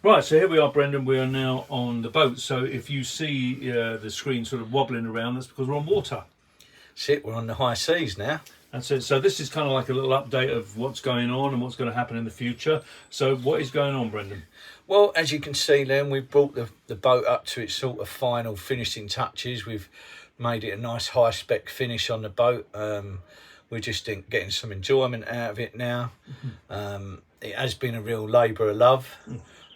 Right, so here we are, Brendan. We are now on the boat. So if you see the screen sort of wobbling around, that's because we're on water. Shit, we're on the high seas now. That's it. So this is kind of like a little update of what's going on and what's going to happen in the future. So what is going on, Brendan? Well, as you can see, Liam, we've brought the boat up to its sort of final finishing touches. We've made it a nice high-spec finish on the boat. We're just getting some enjoyment out of it now. It has been a real labour of love.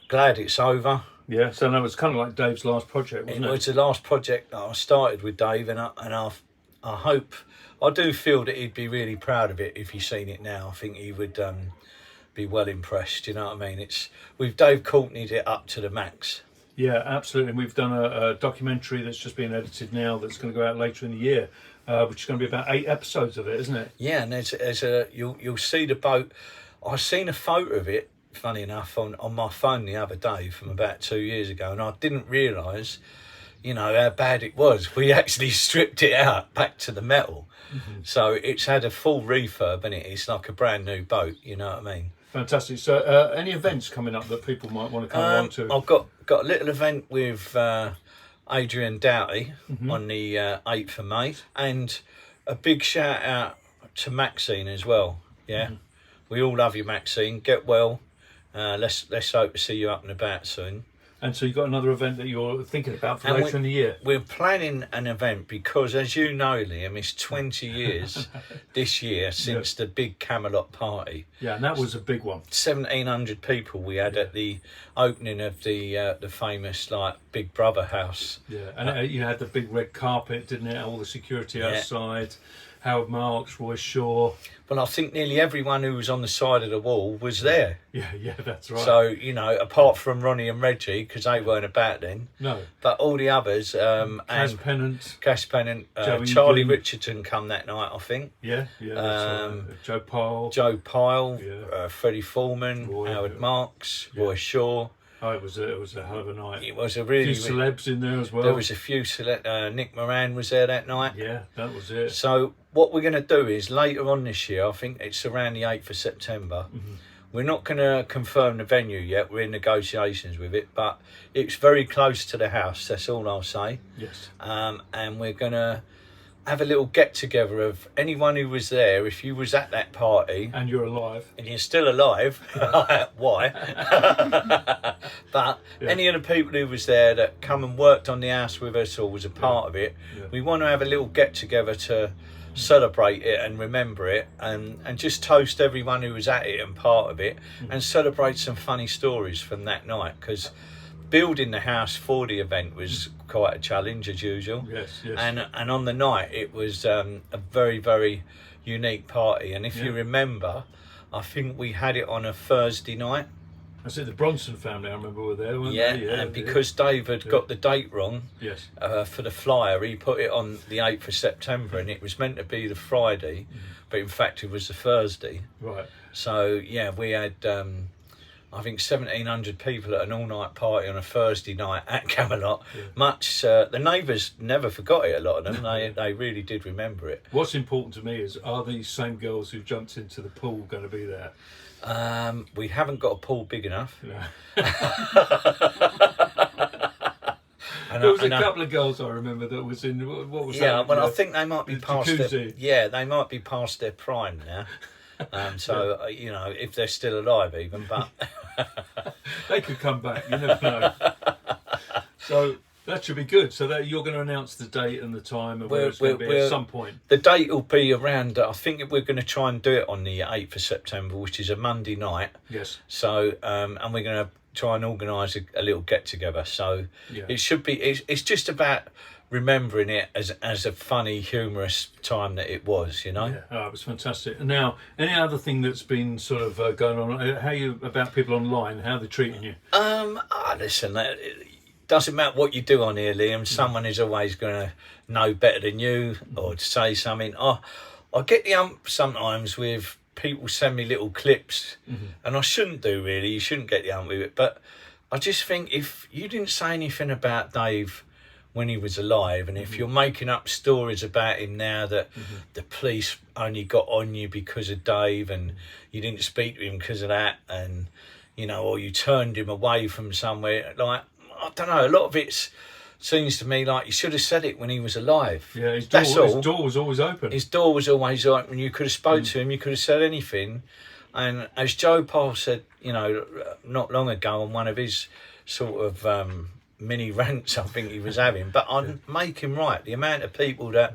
Glad it's over. Yeah, so no, it's kind of like Dave's last project, wasn't it? It was the last project that I started with Dave, and I hope, I do feel that he'd be really proud of it if he's seen it now. I think he would be well impressed, you know what I mean? We've Dave Courtney'd it up to the max. Yeah, absolutely. We've done a documentary that's just being edited now that's going to go out later in the year, which is going to be about 8 episodes of it, isn't it? Yeah, and you'll see the boat. I seen a photo of it, funny enough, on my phone the other day from about 2 years ago, and I didn't realise, you know, how bad it was. We actually stripped it out back to the metal. So it's had a full refurb in it. It's like a brand new boat, you know what I mean? Fantastic. So any events coming up that people might want to come along to? I've got a little event with Adrian Doughty on the 8th of May, and a big shout out to Maxine as well. Yeah, we all love you, Maxine. Get well. Let's hope to see you up and about soon. And so you've got another event that you're thinking about for later in the year? We're planning an event because, as you know, Liam, it's 20 years this year since the big Camelot Party. Yeah, and that was a big one. 1,700 people we had at the opening of the famous Big Brother house. Yeah, and you had the big red carpet, didn't it? All the security outside. Howard Marks, Roy Shaw. Well, I think nearly everyone who was on the side of the wall was there. Yeah, that's right. So, you know, apart from Ronnie and Reggie, because they weren't about then. No. But all the others. Cass Pennant. Charlie Richardson come that night, I think. Yeah. Joe Pyle. Freddie Foreman, Howard Marks, Roy Shaw. Oh, it was a hell of a night. It was a really... A few celebs in there as well. There was a few Nick Moran was there that night. Yeah, that was it. So what we're going to do is later on this year, I think it's around the 8th of September, we're not going to confirm the venue yet. We're in negotiations with it, but it's very close to the house. That's all I'll say. Yes. And we're going to have a little get-together of anyone who was there. If you was at that party... And you're alive. And you're still alive. Why? But any of the people who was there that come and worked on the house with us or was a part of it, we want to have a little get-together to celebrate it and remember it and just toast everyone who was at it and part of it and celebrate some funny stories from that night, because building the house for the event was quite a challenge as usual. Yes. And on the night it was a very, very unique party, and if you remember, I think we had it on a Thursday night. I said the Bronson family, I remember, were there, weren't they? And because David got the date wrong for the flyer, he put it on the 8th of September and it was meant to be the Friday, but in fact it was the Thursday. Right. So we had I think 1,700 people at an all-night party on a Thursday night at Camelot. The neighbours never forgot it, a lot of them. They really did remember it. What's important to me is, are these same girls who jumped into the pool going to be there? We haven't got a pool big enough. There was a couple of girls I remember that was in. What was that? Yeah, well, I think they might be past their, they might be past their prime now. You know, if they're still alive, even, but they could come back. You never know. So that should be good. So that you're going to announce the date and the time of where it's going to be at some point. The date will be around. I think we're going to try and do it on the 8th of September, which is a Monday night. Yes. So and we're going to try and organise a little get together. So it should be. It's just about remembering it as a funny, humorous time that it was, you know. It was fantastic. Now, any other thing that's been sort of going on? How are you about people online? How are they treating you? Listen, it doesn't matter what you do on here, Liam. Someone is always going to know better than you or to say something. I get the ump sometimes with people send me little clips, and I shouldn't do, really. You shouldn't get the ump with it, but I just think if you didn't say anything about Dave when he was alive, and if you're making up stories about him now that the police only got on you because of Dave and you didn't speak to him because of that, and you know, or you turned him away from somewhere. Like, I don't know, a lot of it seems to me like you should have said it when he was alive. Yeah, his door was always open. His door was always open. You could have spoke to him. You could have said anything. And as Joe Paul said, you know, not long ago on one of his sort of mini rants I think he was having, but I'd make him right. The amount of people that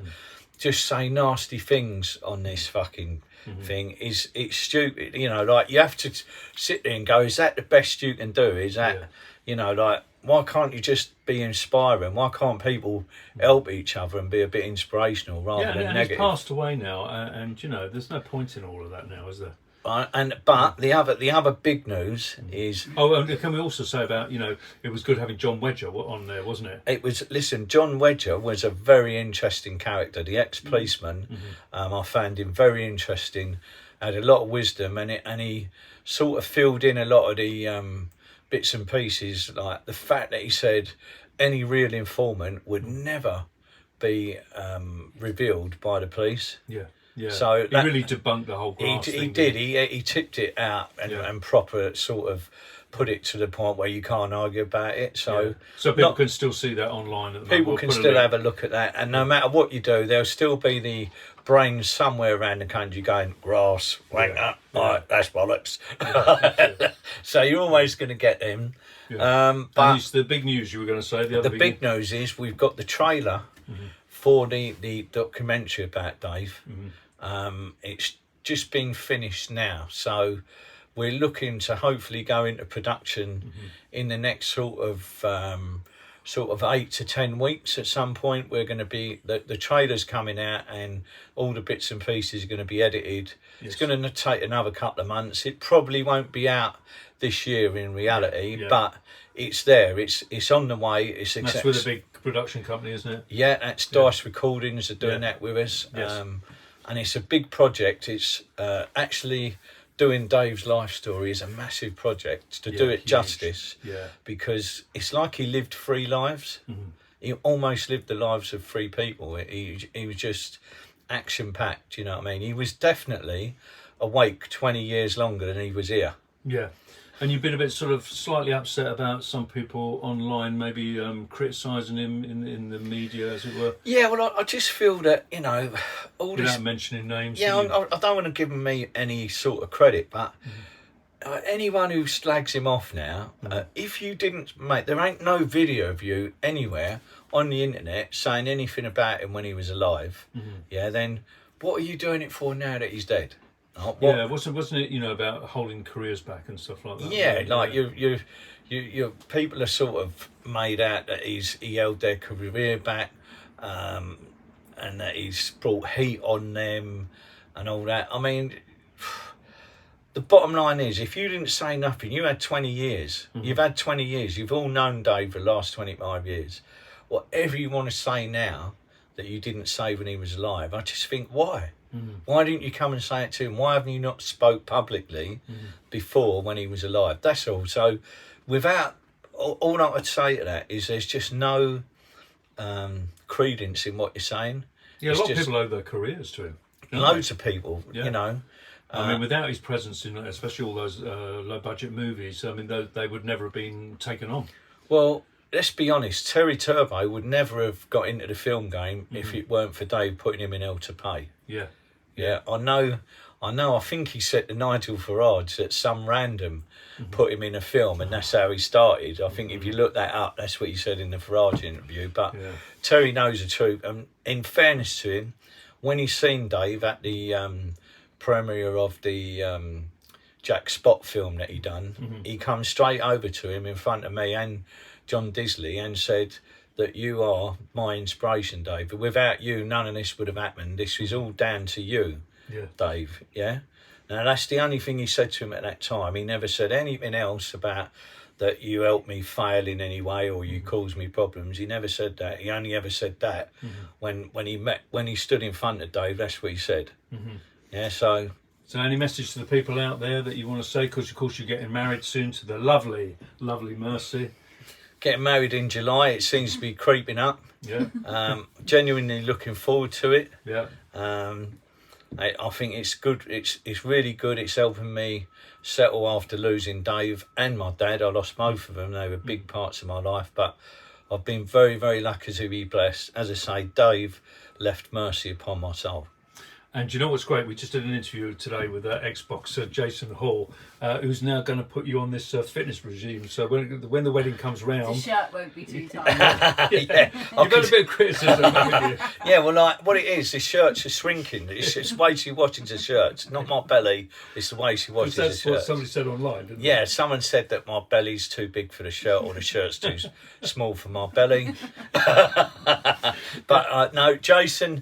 just say nasty things on this fucking thing it's stupid. You know, like, you have to sit there and go, is that the best you can do? Is that, you know, like, why can't you just be inspiring? Why can't people help each other and be a bit inspirational rather than negative? He's passed away now, and you know, there's no point in all of that now, is there? But the other big news is... Oh, and can we also say about, you know, it was good having John Wedger on there, wasn't it? It was. Listen, John Wedger was a very interesting character. The ex-policeman, I found him very interesting. Had a lot of wisdom, and he sort of filled in a lot of the bits and pieces, like the fact that he said any real informant would never be revealed by the police. Yeah. Yeah, so he really debunked the whole grass thing. He did. He tipped it out and proper sort of put it to the point where you can't argue about it. So people can still see that online. At the people can still have a look at that, and no matter what you do, there'll still be the brains somewhere around the country going, grass, wanker, right, that's bollocks. So you're always going to get them. Yeah. But the big news you were going to say. The big news is we've got the trailer for the documentary about Dave. It's just been finished now, so we're looking to hopefully go into production in the next sort of 8 to 10 weeks. At some point we're going to be the trailer's coming out and all the bits and pieces are going to be edited. It's going to take another couple of months. It probably won't be out this year in reality, but it's there, it's on the way. That's with a big production company, isn't it? Yeah, that's Dice Recordings are doing that with us. Yes. And it's a big project. It's actually doing Dave's life story is a massive project to do it huge justice. Yeah. Because it's like he lived 3 lives. He almost lived the lives of 3 people. He was just action packed. You know what I mean? He was definitely awake 20 years longer than he was here. Yeah. And you've been a bit sort of slightly upset about some people online maybe criticising him in the media, as it were. Yeah, well, I just feel that, you know, all this... Without mentioning names. Yeah, I don't want to give me any sort of credit, but anyone who slags him off now, if you didn't... Mate, there ain't no video of you anywhere on the internet saying anything about him when he was alive. Then what are you doing it for now that he's dead? Wasn't it, you know, about holding careers back and stuff like that? Yeah, like you people are sort of made out that he held their career back, and that he's brought heat on them and all that. I mean, the bottom line is, if you didn't say nothing, you had 20 years. You've had 20 years. You've all known Dave for the last 25 years. Whatever you want to say now that you didn't say when he was alive, I just think, why? Why didn't you come and say it to him? Why haven't you not spoke publicly before when he was alive? That's all. So without, all I would say to that is there's just no credence in what you're saying. Yeah, a lot of people owe their careers to him. Loads of people, you know. I mean, without his presence in, especially all those low-budget movies, I mean, they would never have been taken on. Well, let's be honest, Terry Turbo would never have got into the film game if it weren't for Dave putting him in Hell to Pay. Yeah, I know. I think he said to Nigel Farage that some random put him in a film, and that's how he started. I think if you look that up, that's what he said in the Farage interview. But Terry knows the truth. And in fairness to him, when he's seen Dave at the premiere of the Jack Spot film that he done, he come straight over to him in front of me and John Disley and said that you are my inspiration, Dave. Without you, none of this would have happened. This is all down to you, Dave. Yeah. Now that's the only thing he said to him at that time. He never said anything else about that you helped me fail in any way or you caused me problems. He never said that. He only ever said that when he stood in front of Dave. That's what he said. Yeah. So any message to the people out there that you want to say? Because of course you're getting married soon to the lovely Mercy. Getting married in July, it seems to be creeping up. Yeah. Genuinely looking forward to it. Yeah. I think it's good. It's really good. It's helping me settle after losing Dave and my dad. I lost both of them. They were big parts of my life, but I've been very, very lucky to be blessed. As I say, Dave left mercy upon my soul. And do you know what's great? We just did an interview today with ex-boxer Jason Hall, who's now going to put you on this fitness regime. So when the wedding comes round... The shirt won't be too tight. Yeah. You've got a bit of criticism, haven't you? Yeah, well, like, what it is, the shirts are shrinking. It's the way she washes the shirts. Not my belly, it's the way she washes the shirts. That's what somebody said online, didn't Yeah, someone said that my belly's too big for the shirt or the shirt's too small for my belly. But no, Jason,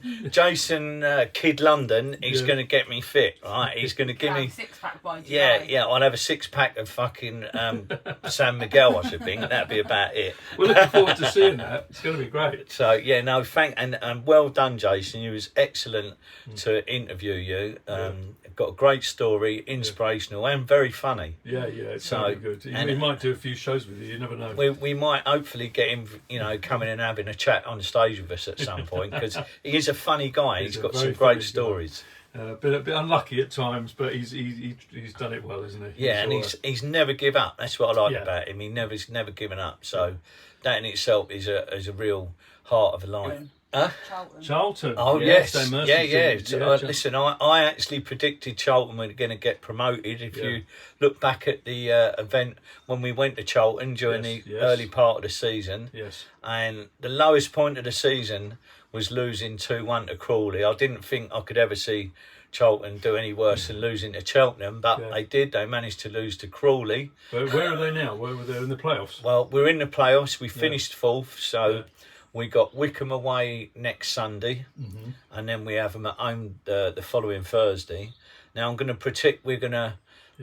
Kid London, he's going to get me fit, right? He's going to give me... six-pack by July. Yeah, I'll have a 6-pack of fucking San Miguel, I should think. That'd be about it. We're looking forward to seeing that. It's going to be great. So, yeah, no, and well done, Jason. You was excellent to interview you. Got a great story, inspirational and very funny. Yeah, it's very good. We might do a few shows with you, you never know. We might hopefully get him, coming and having a chat on stage with us at some point, because he is a funny guy. He's got some great stories. A bit unlucky at times, but he's done it well, isn't he? Yeah, and he's never give up. That's what I like about him. He's never given up. So that in itself is a real heart of a lion. Charlton. Oh yes, yeah. Listen, I actually predicted Charlton were going to get promoted. If you look back at the event when we went to Charlton during the early part of the season, and the lowest point of the season was losing 2-1 to Crawley. I didn't think I could ever see Charlton do any worse than losing to Cheltenham, but they did. They managed to lose to Crawley. Where are they now? Where were they in the playoffs? Well, we're in the playoffs. We finished 4th, so we got Wickham away next Sunday, and then we have them at home the following Thursday. Now, I'm going to predict we're going to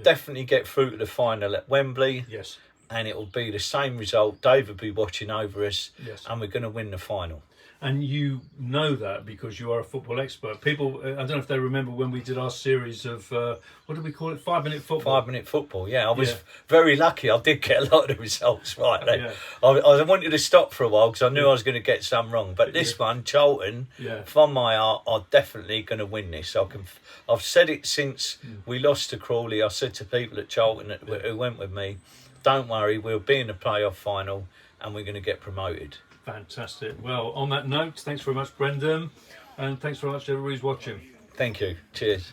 definitely get through to the final at Wembley. Yes. And it will be the same result. Dave will be watching over us, and we're going to win the final. And you know that because you are a football expert. People, I don't know if they remember when we did our series of, what did we call it? 5-minute football. 5-minute football, yeah. I was very lucky. I did get a lot of the results right. I wanted to stop for a while because I knew I was going to get some wrong. But this one, Charlton, from my heart, are definitely going to win this. I've said it since we lost to Crawley. I said to people at Charlton who went with me, don't worry, we'll be in the playoff final and we're going to get promoted. Fantastic. Well, on that note, thanks very much, Brendan, and thanks very much to everybody who's watching. Thank you. Cheers.